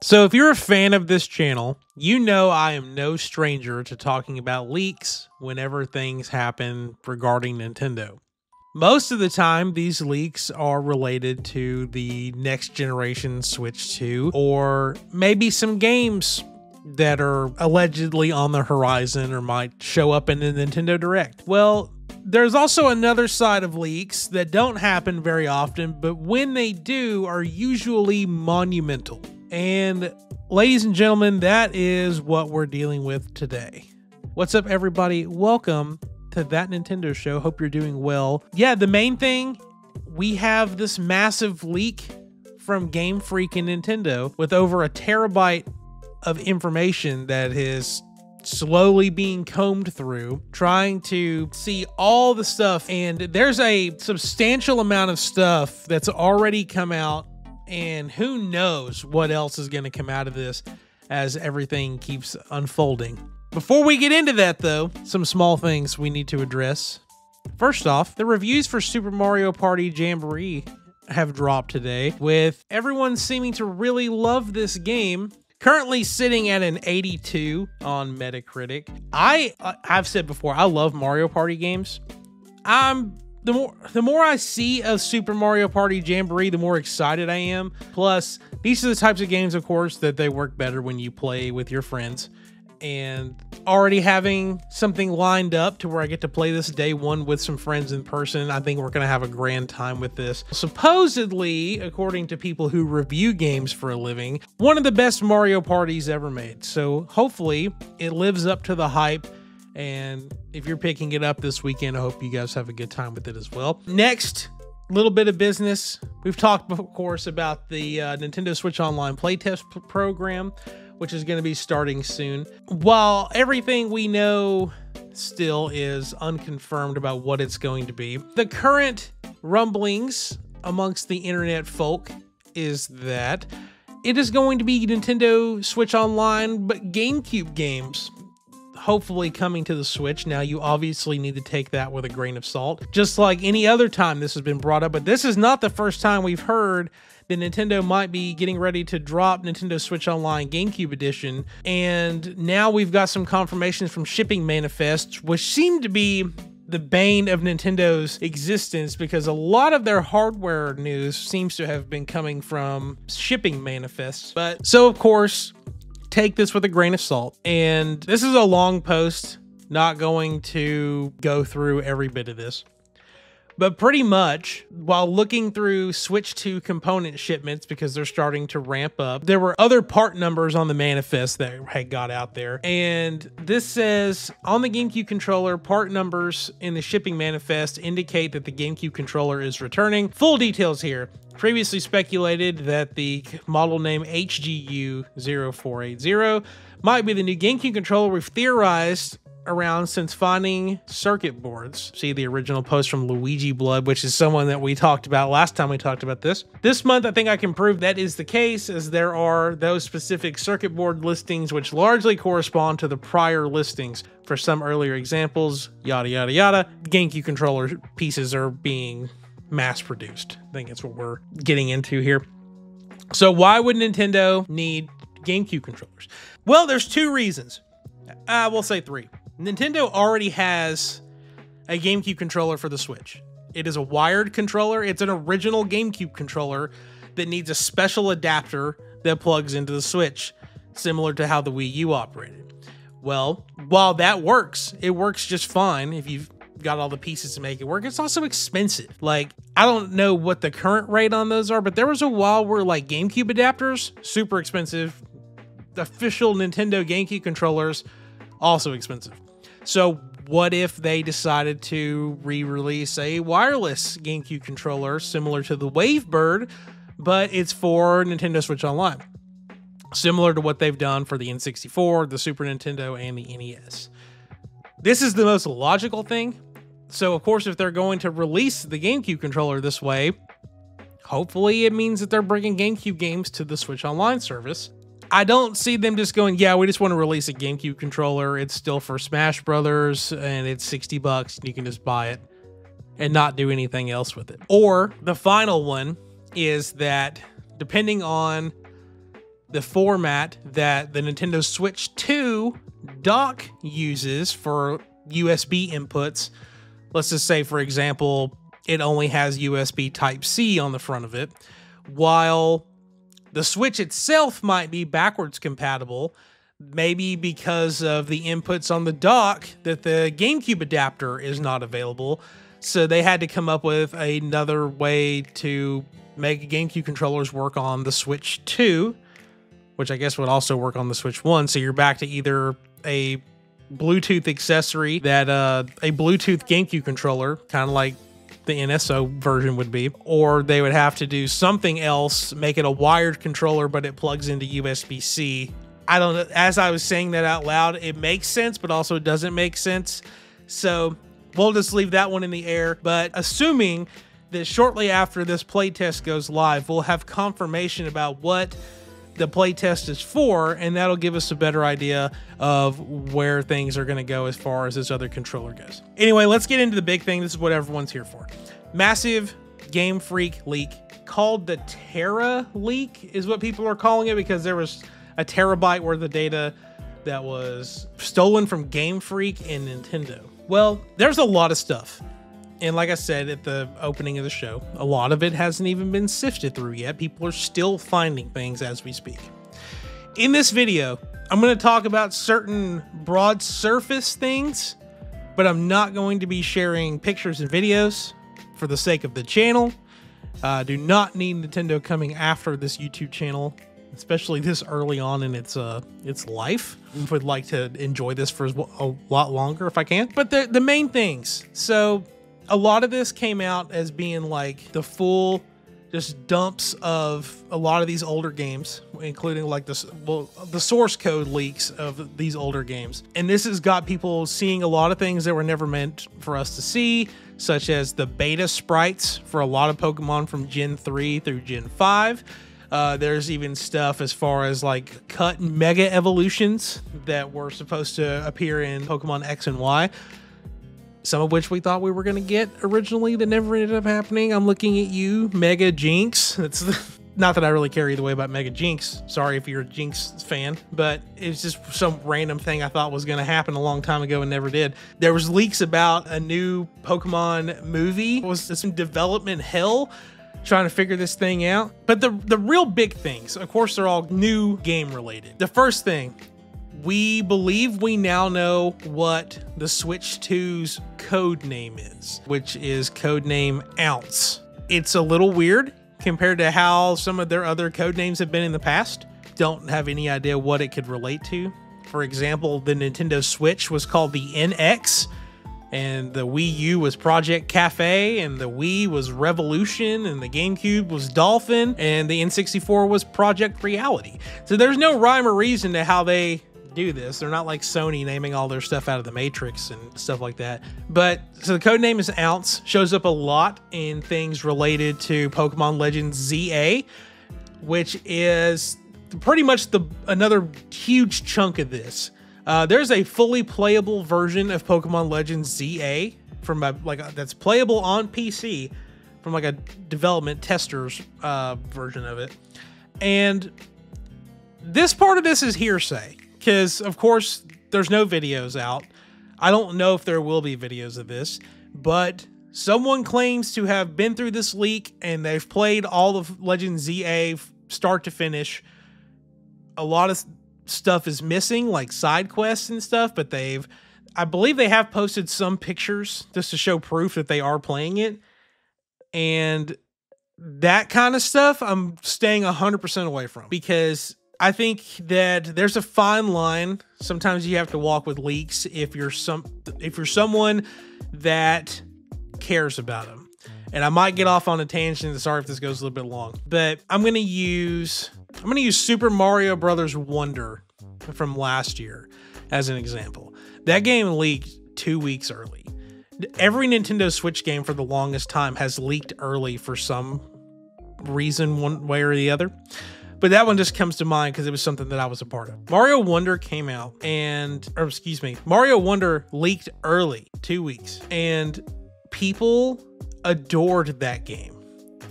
So if you're a fan of this channel, you know I am no stranger to talking about leaks whenever things happen regarding Nintendo. Most of the time, these leaks are related to the next generation Switch 2, or maybe some games that are allegedly on the horizon or might show up in the Nintendo Direct. Well, there's also another side of leaks that don't happen very often, but when they do, are usually monumental. And ladies and gentlemen, that is what we're dealing with today. What's up, everybody? Welcome to That Nintendo Show. Hope you're doing well. Yeah, the main thing, we have this massive leak from Gamefreak and Nintendo with over a terabyte of information that is slowly being combed through, trying to see all the stuff. And there's a substantial amount of stuff that's already come out, and who knows what else is going to come out of this as everything keeps unfolding. Before we get into that, though, some small things we need to address. First off, the reviews for Super Mario Party Jamboree have dropped today, with everyone seeming to really love this game. Currently sitting at an 82 on Metacritic. I've said before, I love Mario Party games. The more I see of Super Mario Party Jamboree, the more excited I am. Plus, these are the types of games, of course, that they work better when you play with your friends. And already having something lined up to where I get to play this day one with some friends in person, I think we're going to have a grand time with this. Supposedly, according to people who review games for a living, one of the best Mario parties ever made. So hopefully it lives up to the hype. And if you're picking it up this weekend, I hope you guys have a good time with it as well. Next, little bit of business. We've talked, of course, about the Nintendo Switch Online Playtest program, which is going to be starting soon. While everything we know still is unconfirmed about what it's going to be, the current rumblings amongst the internet folk is that it is going to be Nintendo Switch Online, but GameCube games hopefully coming to the Switch. Now, you obviously need to take that with a grain of salt, just like any other time this has been brought up. But this is not the first time we've heard that Nintendo might be getting ready to drop Nintendo Switch Online GameCube Edition. And now we've got some confirmations from shipping manifests, which seem to be the bane of Nintendo's existence, because a lot of their hardware news seems to have been coming from shipping manifests. But so, of course, take this with a grain of salt. And this is a long post, not going to go through every bit of this. But pretty much, while looking through Switch 2 component shipments, because they're starting to ramp up, there were other part numbers on the manifest that had got out there. And this says, on the GameCube controller, part numbers in the shipping manifest indicate that the GameCube controller is returning. Full details here. Previously speculated that the model name HGU0480 might be the new GameCube controller. We've theorized around since finding circuit boards. See the original post from Luigi Blood, which is someone that we talked about last time we talked about this. This month, I think I can prove that is the case, as there are those specific circuit board listings which largely correspond to the prior listings. For some earlier examples, yada, yada, yada, GameCube controller pieces are being mass-produced. I think that's what we're getting into here. So why would Nintendo need GameCube controllers? Well, there's two reasons. We'll say three. Nintendo already has a GameCube controller for the Switch. It is a wired controller. It's an original GameCube controller that needs a special adapter that plugs into the Switch, similar to how the Wii U operated. Well, while that works, it works just fine if you've got all the pieces to make it work. It's also expensive. Like, I don't know what the current rate on those are, but there was a while where like GameCube adapters, super expensive. Official Nintendo GameCube controllers, also expensive. So what if they decided to re-release a wireless GameCube controller similar to the Wavebird, but it's for Nintendo Switch Online, similar to what they've done for the N64, the Super Nintendo, and the NES? This is the most logical thing. So of course, if they're going to release the GameCube controller this way, hopefully it means that they're bringing GameCube games to the Switch Online service. I don't see them just going, yeah, we just want to release a GameCube controller. It's still for Smash Brothers and it's $60 and you can just buy it and not do anything else with it. Or the final one is that depending on the format that the Nintendo Switch 2 dock uses for USB inputs. Let's just say, for example, it only has USB Type-C on the front of it, while the Switch itself might be backwards compatible, maybe because of the inputs on the dock that the GameCube adapter is not available. So they had to come up with another way to make GameCube controllers work on the Switch 2, which I guess would also work on the Switch 1. So you're back to either a Bluetooth accessory that a Bluetooth GameCube controller, kind of like the NSO version would be, or they would have to do something else, make it a wired controller, but it plugs into USB-C. I don't know. As I was saying that out loud, it makes sense, but also it doesn't make sense. So we'll just leave that one in the air. But assuming that shortly after this playtest goes live, we'll have confirmation about what the playtest is for, and that'll give us a better idea of where things are going to go as far as this other controller goes. Anyway, let's get into the big thing. This is what everyone's here for. Massive Gamefreak leak called the Terra leak is what people are calling it, because there was a terabyte worth of data that was stolen from Gamefreak and Nintendo. Well, there's a lot of stuff. And like I said at the opening of the show, a lot of it hasn't even been sifted through yet. People are still finding things as we speak. In this video, I'm going to talk about certain broad surface things, but I'm not going to be sharing pictures and videos for the sake of the channel. Do not need Nintendo coming after this YouTube channel, especially this early on in its life. Would like to enjoy this for a lot longer if I can. But the main things. So a lot of this came out as being like the full just dumps of a lot of these older games, including like the source code leaks of these older games. And this has got people seeing a lot of things that were never meant for us to see, such as the beta sprites for a lot of Pokemon from Gen 3 through Gen 5. There's even stuff as far as like cut mega evolutions that were supposed to appear in Pokemon X and Y. Some of which we thought we were going to get originally that never ended up happening. I'm looking at you, Mega Jinx. It's not that I really care either way about Mega Jinx. Sorry if you're a Jinx fan, but it's just some random thing I thought was going to happen a long time ago and never did. There was leaks about a new Pokemon movie. It was some development hell trying to figure this thing out. But the real big things, of course, they're all new game related. The first thing, we believe we now know what the Switch 2's code name is, which is codename Ounce. It's a little weird compared to how some of their other code names have been in the past. Don't have any idea what it could relate to. For example, the Nintendo Switch was called the NX, and the Wii U was Project Cafe, and the Wii was Revolution, and the GameCube was Dolphin, and the N64 was Project Reality. So there's no rhyme or reason to how they do this. They're not like Sony naming all their stuff out of the Matrix and stuff like that. But so the code name is Ounce, shows up a lot in things related to Pokemon Legends ZA, which is pretty much another huge chunk of this. There's a fully playable version of Pokemon Legends ZA from that's playable on PC from like a development tester's version of it. And this part of this is hearsay, because of course there's no videos out. I don't know if there will be videos of this, but someone claims to have been through this leak and they've played all of Legend ZA start to finish. A lot of stuff is missing, like side quests and stuff, but I believe they have posted some pictures just to show proof that they are playing it. And that kind of stuff I'm staying 100% away from, because I think that there's a fine line. Sometimes you have to walk with leaks if you're someone that cares about them. And I might get off on a tangent. Sorry if this goes a little bit long, but I'm going to use Super Mario Brothers Wonder from last year as an example. That game leaked 2 weeks early. Every Nintendo Switch game for the longest time has leaked early for some reason, one way or the other. But that one just comes to mind because it was something that I was a part of. Mario Wonder came out Mario Wonder leaked early, 2 weeks, and people adored that game.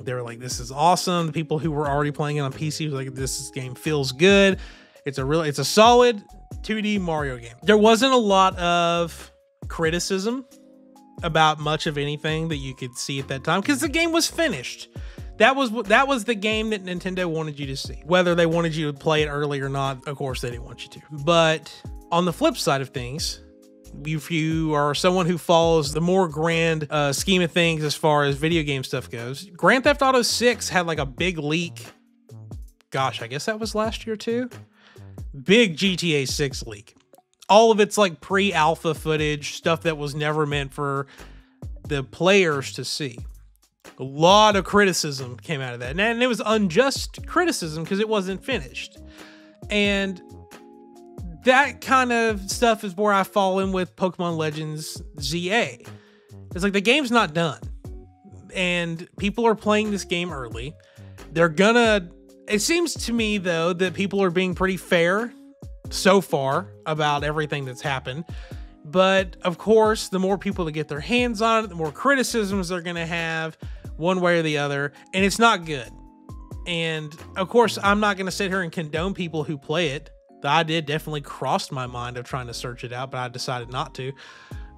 They were like, this is awesome. The people who were already playing it on PC were like, this game feels good. It's a solid 2D Mario game. There wasn't a lot of criticism about much of anything that you could see at that time because the game was finished. That was the game that Nintendo wanted you to see. Whether they wanted you to play it early or not, of course they didn't want you to. But on the flip side of things, if you are someone who follows the more grand scheme of things as far as video game stuff goes, Grand Theft Auto 6 had like a big leak. Gosh, I guess that was last year too. Big GTA 6 leak. All of it's like pre-alpha footage, stuff that was never meant for the players to see. A lot of criticism came out of that. And it was unjust criticism because it wasn't finished. And that kind of stuff is where I fall in with Pokemon Legends ZA. It's like the game's not done. And people are playing this game early. It seems to me, though, that people are being pretty fair so far about everything that's happened. But of course, the more people that get their hands on it, the more criticisms they're going to have one way or the other. And it's not good. And of course, I'm not going to sit here and condone people who play it. The idea definitely crossed my mind of trying to search it out, but I decided not to.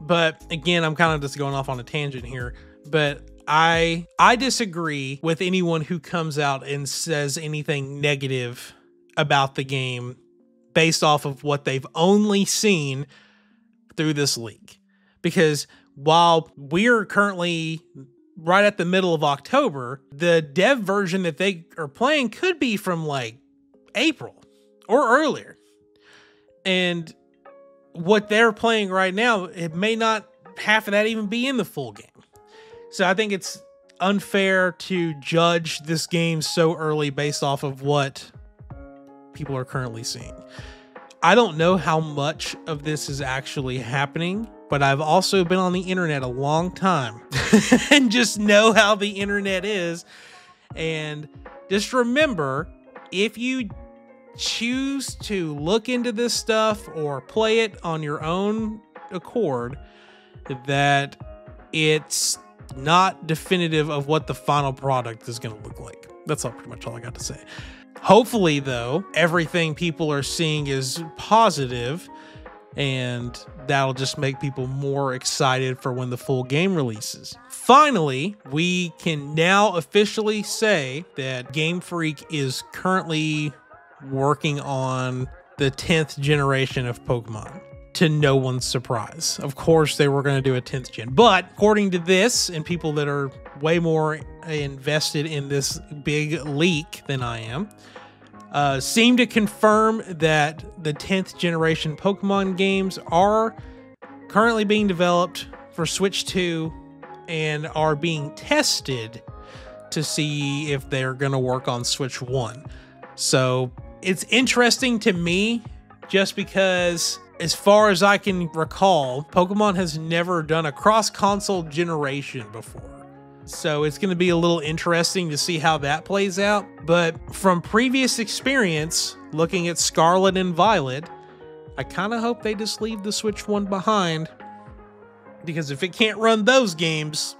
But again, I'm kind of just going off on a tangent here. But I disagree with anyone who comes out and says anything negative about the game based off of what they've only seen through this leak. Because while we're currently right at the middle of October, the dev version that they are playing could be from like April or earlier. And what they're playing right now, it may not half of that even be in the full game. So I think it's unfair to judge this game so early based off of what people are currently seeing. I don't know how much of this is actually happening, but I've also been on the internet a long time and just know how the internet is. And just remember, if you choose to look into this stuff or play it on your own accord, that it's not definitive of what the final product is going to look like. That's pretty much all I got to say. Hopefully, though, everything people are seeing is positive, and that'll just make people more excited for when the full game releases. Finally, we can now officially say that Gamefreak is currently working on the 10th generation of Pokemon, to no one's surprise. Of course, they were going to do a 10th gen, but according to this and people that are way more invested in this big leak than I am, seem to confirm that the 10th generation Pokemon games are currently being developed for Switch 2 and are being tested to see if they're going to work on Switch 1. So it's interesting to me just because, as far as I can recall, Pokemon has never done a cross-console generation before. So it's going to be a little interesting to see how that plays out. But from previous experience, looking at Scarlet and Violet, I kind of hope they just leave the Switch 1 behind. Because if it can't run those games,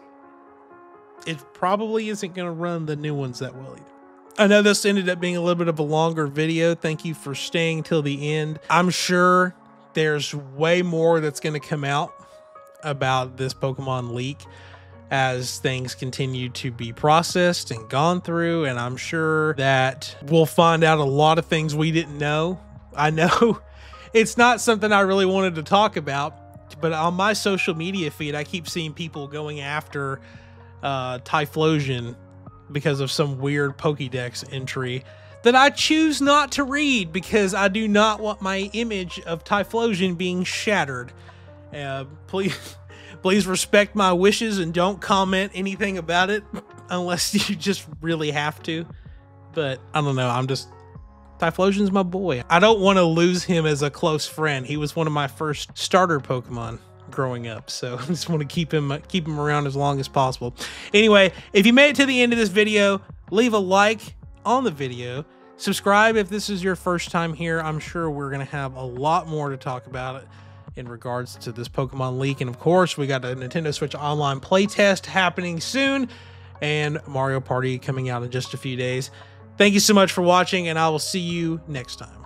it probably isn't going to run the new ones that well either. I know this ended up being a little bit of a longer video. Thank you for staying till the end. I'm sure there's way more that's going to come out about this Pokemon leak as things continue to be processed and gone through, and I'm sure that we'll find out a lot of things we didn't know. I know it's not something I really wanted to talk about, but on my social media feed, I keep seeing people going after Typhlosion because of some weird Pokédex entry that I choose not to read because I do not want my image of Typhlosion being shattered. Please respect my wishes and don't comment anything about it unless you just really have to. But I don't know. Typhlosion's my boy. I don't want to lose him as a close friend. He was one of my first starter Pokemon growing up, so I just want to keep him around as long as possible. Anyway, if you made it to the end of this video, leave a like on the video. Subscribe if this is your first time here. I'm sure we're going to have a lot more to talk about in regards to this Pokemon leak. And of course, we got a Nintendo Switch Online Playtest happening soon. and Mario Party coming out in just a few days. Thank you so much for watching, and I will see you next time.